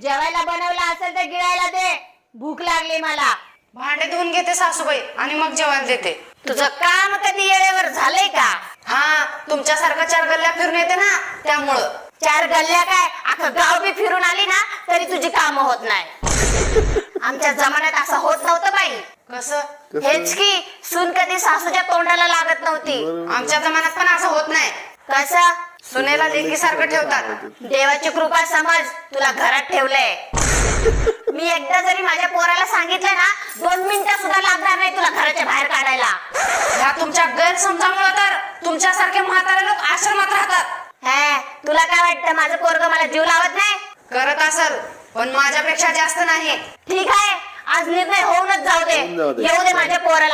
जेवायला बनवलं असेल तर गिळायला दे, भूक लागली मला. भांडे धुवून घेते सासूबाई आणि मग जेवण देते. तुझं काम कधी वेळेवर झालंय का? हा, तुमच्यासारखं 4 गल्ल्या फिरून येते ना त्यामुळं. 4 गल्ल्या काय, अख्खं गाव बी फिरून आली ना तरी तुझी कामं होत नाही. आमच्या जमान्यात असं होत नव्हतं बाई. कसं? हेच की, सून कधी सासूच्या तोंडाला लागत नव्हती. आमच्या जमान्यात पण असं होत नाही. कसं? सुनेला लेकीसारखं ठेवतात. देवाची कृपा समज, तुला घरात ठेवलंय. मी एकदा जरी माझ्या पोराला सांगितलं ना, 2 मिनिटं सुद्धा लागणार नाही तुला घराच्या बाहेर काढायला. ह्या तुमच्या गैरसमजामुळे तर तुमच्यासारखे म्हातारे लोक आश्रमात राहतात. हे, तुला काय वाटतं माझं पोरग मला जीव लावत नाही? करत असेल, पण माझ्यापेक्षा जास्त नाही. ठीक आहे, आज निर्णय होऊनच जाऊ दे. येऊ दे माझ्या पोराला.